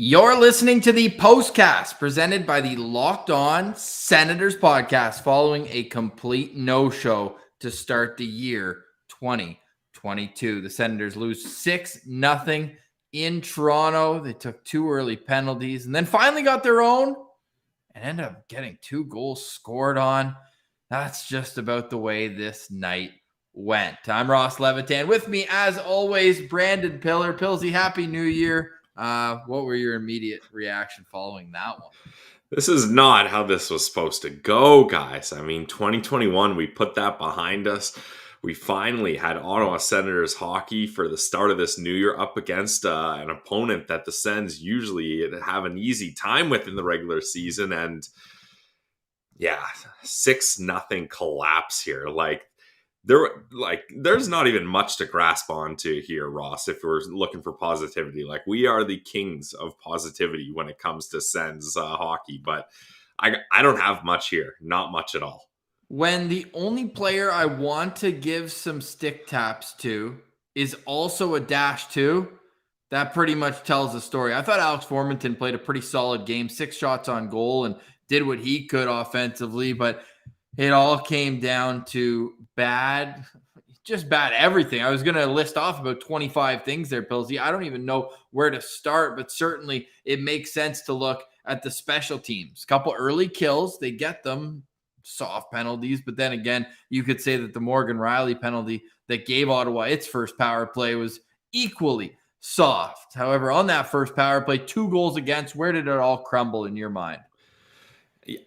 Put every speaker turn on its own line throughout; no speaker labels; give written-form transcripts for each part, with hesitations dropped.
You're listening to the Postcast presented by the Locked On Senators podcast following a complete no-show to start the year 2022. The Senators lose 6-0 in Toronto. They took two early penalties and then finally got their own and ended up getting 2 goals scored on. That's just about the way this night went. I'm Ross Levitan. With me, as always, Brandon Piller. Pillsy, Happy New Year. What were your immediate reaction following that one?
This is not how this was supposed to go, guys. I mean, 2021, we put that behind us. We finally had Ottawa Senators hockey for the start of this new year up against an opponent that the Sens usually have an easy time with in the regular season. And yeah, 6-0 collapse here. There's not even much to grasp onto here, Ross, if we're looking for positivity. Like, we are the kings of positivity when it comes to Sens hockey, but I don't have much here. Not much at all.
When the only player I want to give some stick taps to is also a -2, that pretty much tells the story. I thought Alex Formenton played a pretty solid game, 6 shots on goal, and did what he could offensively, but it all came down to bad everything. I was going to list off about 25 things there, Pillsy. I don't even know where to start, but certainly it makes sense to look at the special teams. Couple early kills, they get them, soft penalties, but then again, you could say that the Morgan Rielly penalty that gave Ottawa its first power play was equally soft. However, on that first power play, 2 goals against, where did it all crumble in your mind?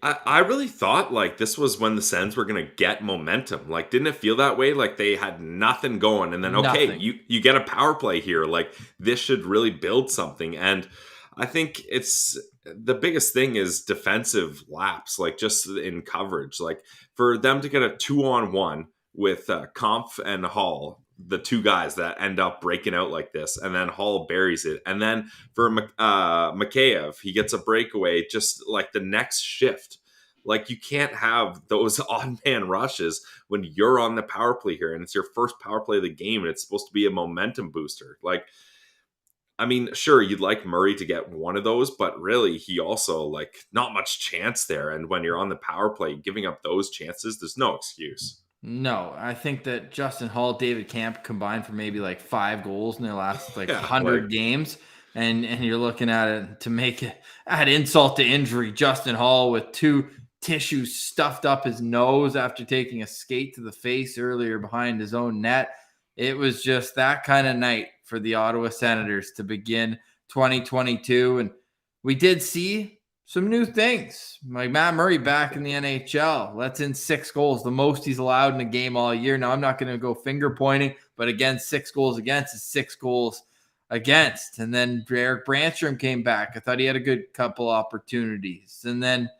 I really thought like this was when the Sens were going to get momentum. Like, didn't it feel that way? Like they had nothing going, and then okay, you get a power play here. Like, this should really build something. And I think it's the biggest thing is defensive lapse, like just in coverage. Like, for them to get a 2-on-1 with Kampf and Hall, the two guys that end up breaking out like this, and then Hall buries it, and then for Mikheyev, he gets a breakaway just like the next shift. Like, you can't have those odd man rushes when you're on the power play here, and it's your first power play of the game, and it's supposed to be a momentum booster. Like, I mean, sure, you'd like Murray to get one of those, but really, he also, like, not much chance there. And when you're on the power play, giving up those chances, there's no excuse.
No, I think that Justin Hall, David Camp combined for maybe like 5 goals in their last 100 games. And you're looking at it to make it add insult to injury. Justin Hall with 2 tissues stuffed up his nose after taking a skate to the face earlier behind his own net. It was just that kind of night for the Ottawa Senators to begin 2022. And we did see some new things, like Matt Murray back in the NHL. Lets in 6 goals, the most he's allowed in a game all year. Now, I'm not going to go finger pointing, but again, 6 goals against is 6 goals against. And then Eric Brandstrom came back. I thought he had a good couple opportunities. And then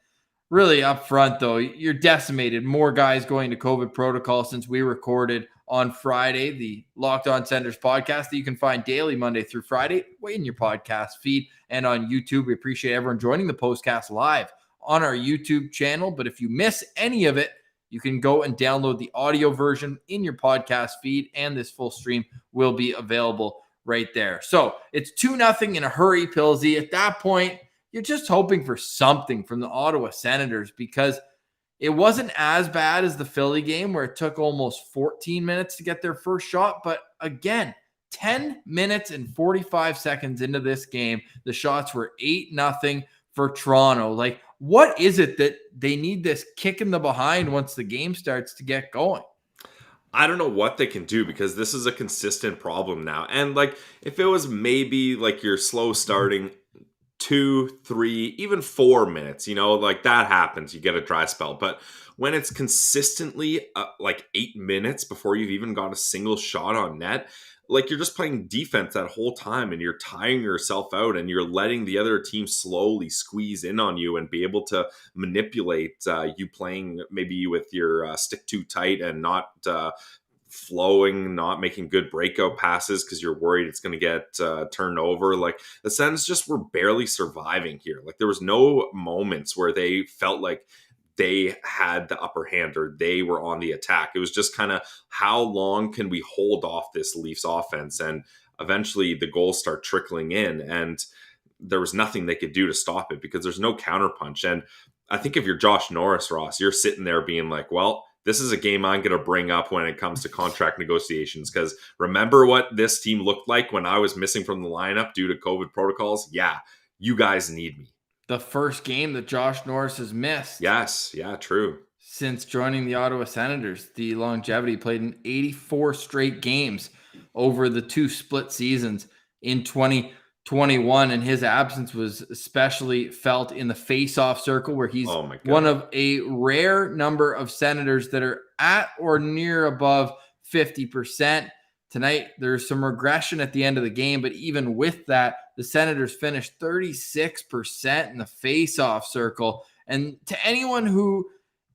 really up front, though, you're decimated. More guys going to COVID protocol since we recorded on Friday, the Locked On Senators podcast that you can find daily Monday through Friday in your podcast feed and on YouTube. We appreciate everyone joining the Postcast live on our YouTube channel. But if you miss any of it, you can go and download the audio version in your podcast feed, and this full stream will be available right there. So it's 2-0 in a hurry, Pillsy. At that point, you're just hoping for something from the Ottawa Senators, because it wasn't as bad as the Philly game where it took almost 14 minutes to get their first shot. But again, 10 minutes and 45 seconds into this game, the shots were 8-0 for Toronto. Like, what is it that they need this kick in the behind once the game starts to get going?
I don't know what they can do, because this is a consistent problem now. And like, if it was maybe like you're slow starting 2, 3, even 4 minutes, like that happens. You get a dry spell. But when it's consistently like 8 minutes before you've even got a single shot on net, like, you're just playing defense that whole time, and you're tiring yourself out, and you're letting the other team slowly squeeze in on you and be able to manipulate you playing maybe with your stick too tight and not flowing, not making good breakout passes because you're worried it's going to get turned over. Like, the Sens just were barely surviving here. Like, there was no moments where they felt like they had the upper hand or they were on the attack. It was just kind of, how long can we hold off this Leafs offense? And eventually the goals start trickling in. And there was nothing they could do to stop it because there's no counterpunch. And I think if you're Josh Norris, Ross, you're sitting there being like, well, this is a game I'm going to bring up when it comes to contract negotiations, because remember what this team looked like when I was missing from the lineup due to COVID protocols? Yeah, you guys need me.
The first game that Josh Norris has missed.
Yes, yeah, true.
Since joining the Ottawa Senators, the longevity, played in 84 straight games over the 2 split seasons in 2021, and his absence was especially felt in the face-off circle, where he's one of a rare number of Senators that are at or near above 50%. Tonight, there's some regression at the end of the game, but even with that, the Senators finished 36% in the face-off circle. And to anyone who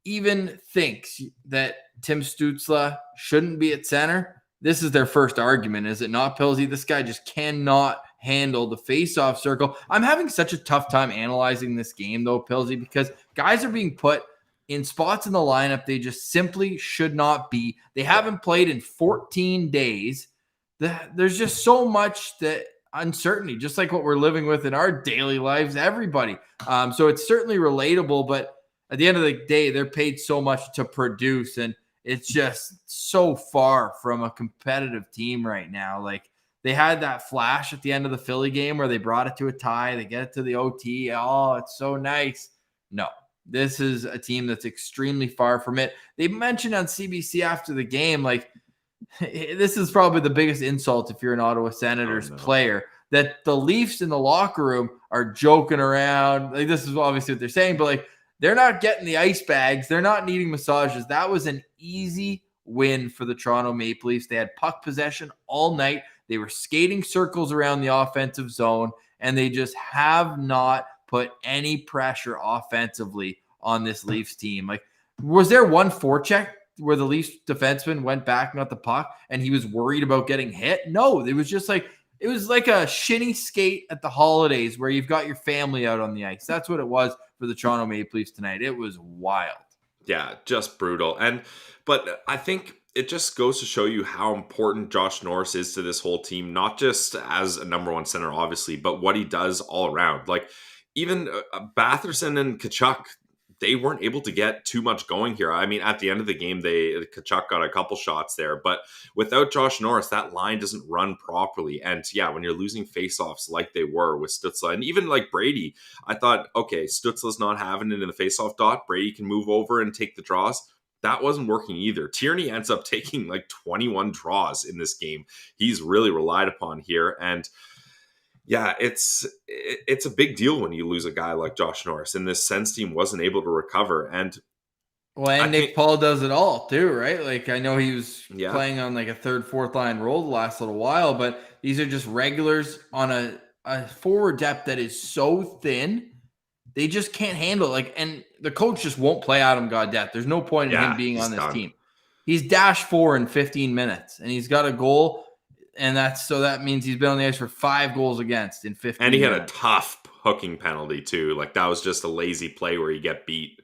even thinks that Tim Stützle shouldn't be at center, this is their first argument, is it not, Pilsy? This guy just cannot handle the face-off circle. I'm having such a tough time analyzing this game, though, Pilsy, because guys are being put in spots in the lineup they just simply should not be. They haven't played in 14 days. There's just so much that uncertainty, just like what we're living with in our daily lives, everybody. So it's certainly relatable, but at the end of the day, they're paid so much to produce, and it's just so far from a competitive team right now. Like, they had that flash at the end of the Philly game where they brought it to a tie. They get it to the OT. Oh, it's so nice. No, this is a team that's extremely far from it. They mentioned on CBC after the game, like, this is probably the biggest insult if you're an Ottawa Senators player, that the Leafs in the locker room are joking around. Like, this is obviously what they're saying, but like, they're not getting the ice bags. They're not needing massages. That was an easy win for the Toronto Maple Leafs. They had puck possession all night. They were skating circles around the offensive zone, and they just have not put any pressure offensively on this Leafs team. Like, was there one forecheck where the Leafs defenseman went back and got the puck and he was worried about getting hit? No, it was just like, it was like a shinny skate at the holidays where you've got your family out on the ice. That's what it was for the Toronto Maple Leafs tonight. It was wild.
Yeah, just brutal. But I think it just goes to show you how important Josh Norris is to this whole team, not just as a number one center, obviously, but what he does all around. Like, even Batherson and Tkachuk, they weren't able to get too much going here. I mean, at the end of the game, Tkachuk got a couple shots there, but without Josh Norris, that line doesn't run properly. And yeah, when you're losing faceoffs like they were with Stützle, and even like Brady, I thought, okay, Stützle's not having it in the faceoff dot. Brady can move over and take the draws. That wasn't working either. Tierney ends up taking like 21 draws in this game. He's really relied upon here. And yeah, it's a big deal when you lose a guy like Josh Norris, and this Sens team wasn't able to recover. And
Nick Paul does it all too, right? Like, I know he was playing on like a third, fourth line role the last little while, but these are just regulars on a forward depth that is so thin. They just can't handle it. Like, and the coach just won't play Adam Gaudette. There's no point in him being on this team. He's -4 in 15 minutes, and he's got a goal. And that means he's been on the ice for 5 goals against in 15
And he had
minutes.
a tough hooking penalty too. Like, that was just a lazy play where you get beat.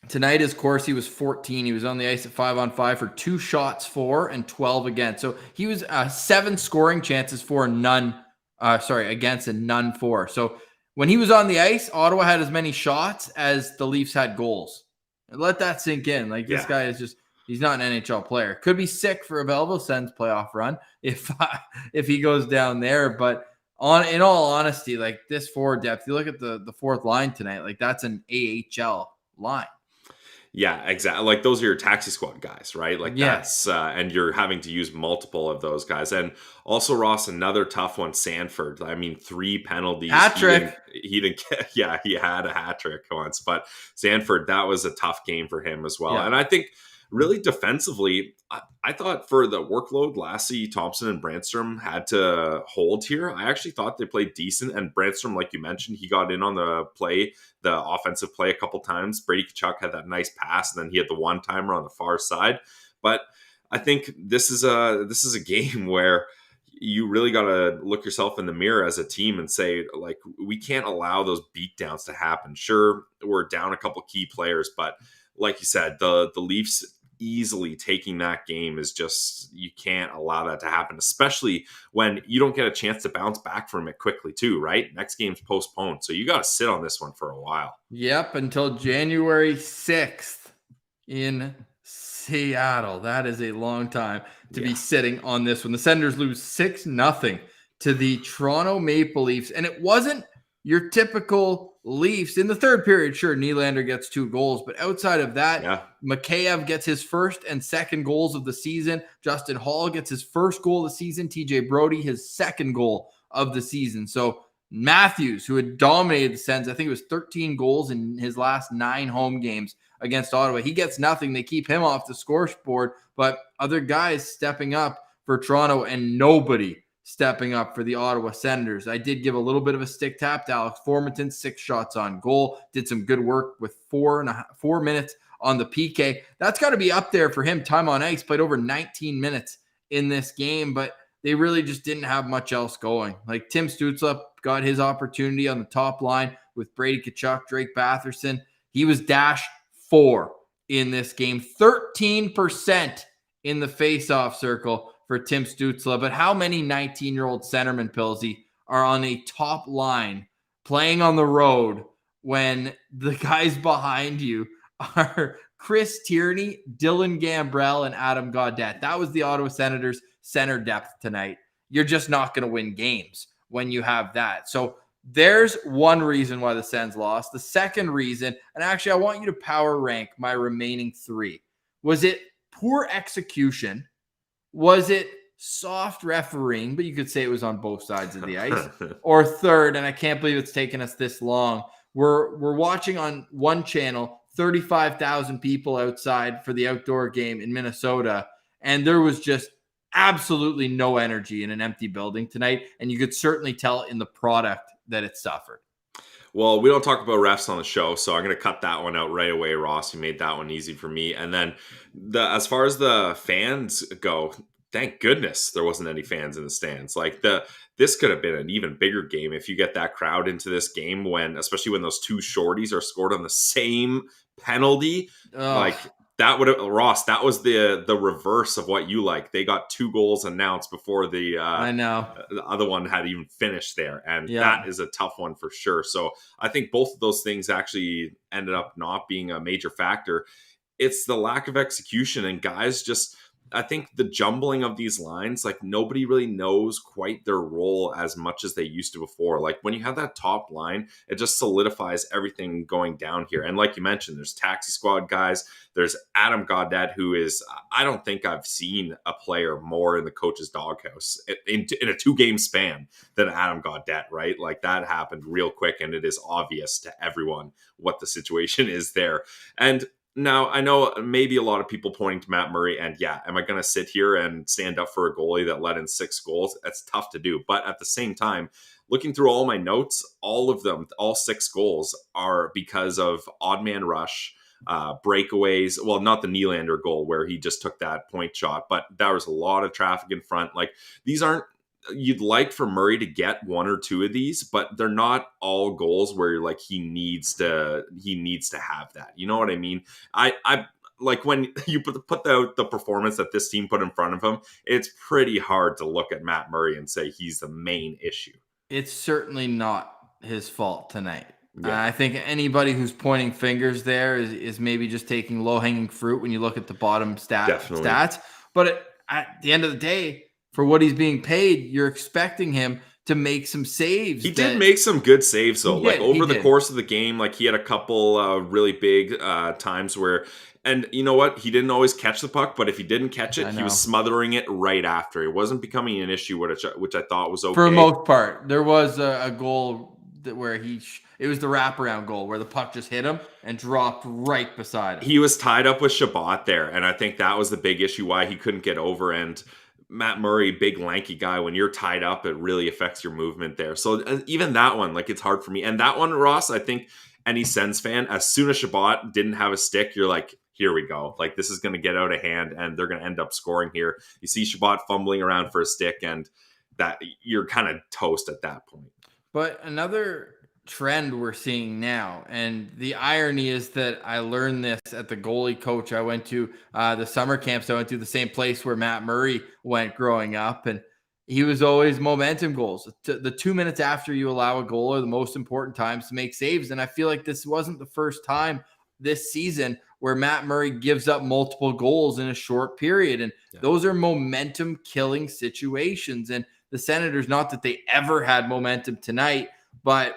Tonight, his Corsi was 14. He was on the ice at 5-on-5 for 2 shots for and 12 against. So he was 7 scoring chances for against and none for. So when he was on the ice, Ottawa had as many shots as the Leafs had goals. And let that sink in. Like, this guy is just, he's not an NHL player. Could be sick for a Belleville Sens playoff run if he goes down there. But in all honesty, like, this forward depth, you look at the fourth line tonight, like, that's an AHL line.
Yeah, exactly. Like, those are your taxi squad guys, right? Like, that's and you're having to use multiple of those guys. And also, Ross, another tough one, Sanford. I mean, 3 penalties.
Hat trick.
He didn't get, he had a hat trick once, but Sanford, that was a tough game for him as well. Yeah. And I think really defensively, I thought for the workload Lassie, Thompson, and Brandstrom had to hold here, I actually thought they played decent. And Brandstrom, like you mentioned, he got in on the offensive play a couple times. Brady Tkachuk had that nice pass, and then he had the one-timer on the far side. But I think this is a game where you really got to look yourself in the mirror as a team and say, like, we can't allow those beatdowns to happen. Sure, we're down a couple key players, but like you said, the Leafs, easily taking that game is just, you can't allow that to happen, especially when you don't get a chance to bounce back from it quickly too, right? Next game's postponed. So you got to sit on this one for a while.
Yep, until January 6th in Seattle. That is a long time to be sitting on this one. The Senators lose 6-0 to the Toronto Maple Leafs. And it wasn't your typical Leafs. In the third period, sure, Nylander gets 2 goals. But outside of that, Mikheyev gets his first and second goals of the season. Justin Hall gets his first goal of the season. TJ Brody, his second goal of the season. So Matthews, who had dominated the Sens, I think it was 13 goals in his last 9 home games against Ottawa. He gets nothing. They keep him off the scoreboard, but other guys stepping up for Toronto and nobody stepping up for the Ottawa Senators. I did give a little bit of a stick tap to Alex Formenton, 6 shots on goal, did some good work with 4 minutes on the PK. That's got to be up there for him. Time on ice, played over 19 minutes in this game, but they really just didn't have much else going. Like Tim Stützle got his opportunity on the top line with Brady Tkachuk, Drake Batherson. He was dash 4 in this game, 13% in the faceoff circle for Tim Stützle. But how many 19-year-old centerman, Pilsy, are on a top line playing on the road when the guys behind you are Chris Tierney, Dylan Gambrell, and Adam Gaudette? That was the Ottawa Senators' center depth tonight. You're just not going to win games when you have that. So there's one reason why the Sens lost. The second reason, and actually I want you to power rank my remaining 3. Was it poor execution? Was it soft refereeing? But you could say it was on both sides of the ice. Or third, and I can't believe it's taken us this long, we're watching on one channel, 35,000 people outside for the outdoor game in Minnesota, and there was just absolutely no energy in an empty building tonight, and you could certainly tell in the product that it suffered.
Well, we don't talk about refs on the show, so I'm going to cut that one out right away, Ross. You made that one easy for me. And then as far as the fans go, thank goodness there wasn't any fans in the stands. Like this could have been an even bigger game if you get that crowd into this game, especially when those 2 shorties are scored on the same penalty. Like that would have, Ross, that was the reverse of what you like. They got 2 goals announced before the other one had even finished there. And that is a tough one for sure. So I think both of those things actually ended up not being a major factor. It's the lack of execution, and guys just, I think the jumbling of these lines, like nobody really knows quite their role as much as they used to before. Like when you have that top line, it just solidifies everything going down here. And like you mentioned, there's taxi squad guys. There's Adam Gaudette, who is, I don't think I've seen a player more in the coach's doghouse in a 2-game span than Adam Gaudette, right? Like that happened real quick, and it is obvious to everyone what the situation is there. And now, I know maybe a lot of people pointing to Matt Murray, and am I going to sit here and stand up for a goalie that let in 6 goals? That's tough to do. But at the same time, looking through all my notes, all of them, all 6 goals are because of odd man rush, breakaways. Well, not the Nylander goal where he just took that point shot, but there was a lot of traffic in front. Like these aren't, you'd like for Murray to get 1 or 2 of these, but they're not all goals where you're like he needs to have that. You know what I mean? I like when you put the performance that this team put in front of him, it's pretty hard to look at Matt Murray and say he's the main issue.
It's certainly not his fault tonight. I think anybody who's pointing fingers there is maybe just taking low-hanging fruit when you look at the bottom stats. But at the end of the day, for what he's being paid, you're expecting him to make some saves.
He did make some good saves, though. Like over the course of the game, like he had a couple really big times where, and you know what? He didn't always catch the puck, but if he didn't catch it, he was smothering it right after. It wasn't becoming an issue, which I thought was okay.
For the most part, there was a goal where it was the wraparound goal where the puck just hit him and dropped right beside him.
He was tied up with Shabbat there, and I think that was the big issue why he couldn't get over. And Matt Murray, big lanky guy, when you're tied up, it really affects your movement there. So even that one, like it's hard for me. And that one, Ross, I think any Sens fan, as soon as Shabbat didn't have a stick, you're like, here we go. Like this is going to get out of hand and they're going to end up scoring here. You see Shabbat fumbling around for a stick and that you're kind of toast at that point.
But another trend we're seeing now. And the irony is that I learned this at the goalie coach I went to, the summer camps I went to, the same place where Matt Murray went growing up. And he was always momentum goals. The 2 minutes after you allow a goal are the most important times to make saves. And I feel like this wasn't the first time this season where Matt Murray gives up multiple goals in a short period. And those are momentum killing situations. And the Senators, not that they ever had momentum tonight, but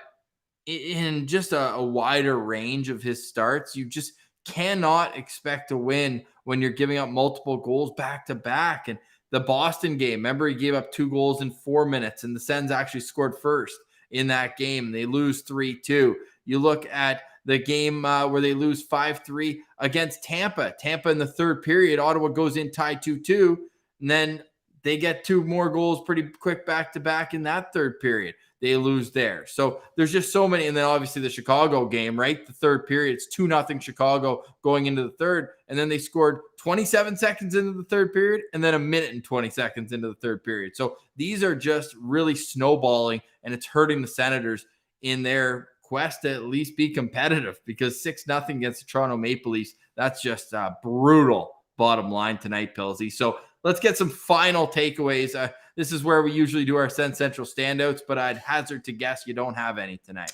in just a wider range of his starts, you just cannot expect to win when you're giving up multiple goals back to back. And the Boston game, remember, he gave up 2 goals in 4 minutes, and the Sens actually scored first in that game. They lose 3-2. You look at the game where they lose 5-3 against Tampa. Tampa in the third period, Ottawa goes in tied 2-2, and then they get 2 more goals pretty quick back to back in that third period. They lose there. So there's just so many. And then obviously the Chicago game, right? The third period, it's 2-0 Chicago going into the third. And then they scored 27 seconds into the third period and then 1 minute and 20 seconds into the third period. So these are just really snowballing, and it's hurting the Senators in their quest to at least be competitive, because 6-0 against the Toronto Maple Leafs, that's just a brutal bottom line tonight, Pilsy. So let's get some final takeaways. This is where we usually do our Sens Central standouts, but I'd hazard to guess you don't have any tonight.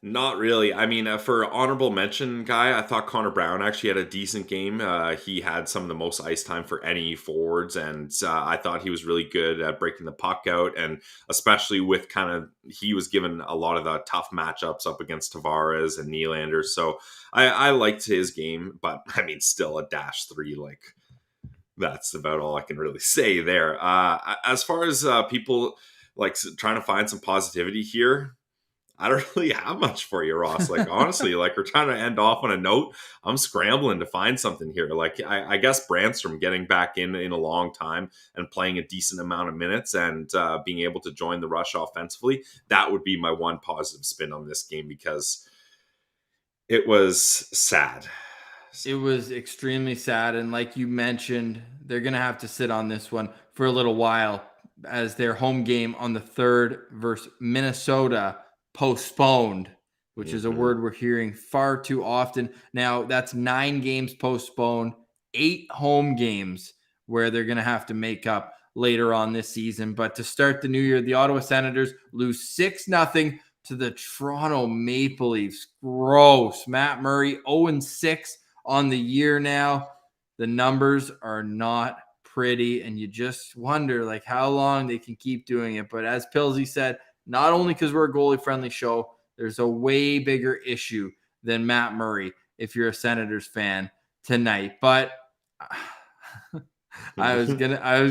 Not really. I mean, for honorable mention guy, I thought Connor Brown actually had a decent game. He had some of the most ice time for any forwards, and I thought he was really good at breaking the puck out, and especially with he was given a lot of the tough matchups up against Tavares and Nylander. So I liked his game, but I mean, still a -3, like, that's about all I can really say there. As far as people like trying to find some positivity here, I don't really have much for you, Ross. Like, honestly, like, we're trying to end off on a note. I'm scrambling to find something here. Like, I guess Brandstrom getting back in a long time and playing a decent amount of minutes and being able to join the rush offensively, that would be my one positive spin on this game, because it was sad.
It was extremely sad. And like you mentioned, they're going to have to sit on this one for a little while, as their home game on the 3rd versus Minnesota postponed, which is a word we're hearing far too often. Now, that's 9 games postponed, 8 home games where they're going to have to make up later on this season. But to start the new year, the Ottawa Senators lose 6-0 to the Toronto Maple Leafs. Gross. Matt Murray, 0-6 on the year now. The numbers are not pretty, and you just wonder like how long they can keep doing it. But as Pilsy said, not only because we're a goalie-friendly show, there's a way bigger issue than Matt Murray if you're a Senators fan tonight. But I was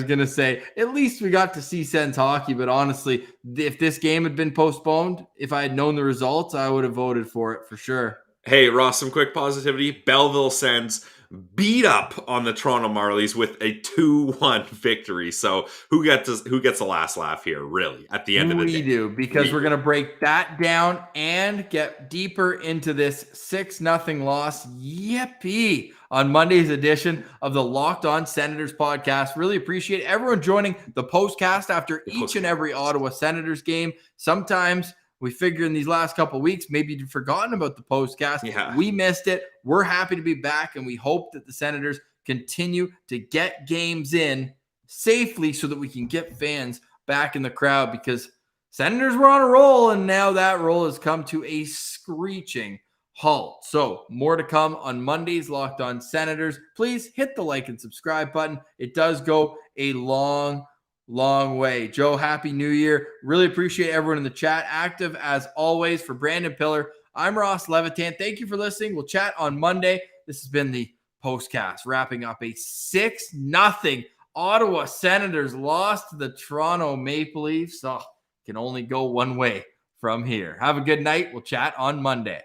gonna say at least we got to see Sens hockey. But honestly, if this game had been postponed, if I had known the results, I would have voted for it for sure.
Hey, Ross, some quick positivity. Belleville Sens beat up on the Toronto Marlies with a 2-1 victory. So who gets the last laugh here, really, at the end of the day?
We do, because we're going to break that down and get deeper into this 6-0 loss. Yippee! On Monday's edition of the Locked On Senators podcast. Really appreciate everyone joining the postcast after each and every Ottawa Senators game. Sometimes we figure in these last couple of weeks, maybe you've forgotten about the postcast.
Yeah.
We missed it. We're happy to be back, and we hope that the Senators continue to get games in safely so that we can get fans back in the crowd, because Senators were on a roll, and now that roll has come to a screeching halt. So more to come on Monday's Locked On Senators. Please hit the like and subscribe button. It does go a long way. Joe, happy new year. Really appreciate everyone in the chat. Active as always. For Brandon Piller, I'm Ross Levitan. Thank you for listening. We'll chat on Monday. This has been the Postcast, wrapping up a 6-0 Ottawa Senators loss to the Toronto Maple Leafs. Can only go one way from here. Have a good night. We'll chat on Monday.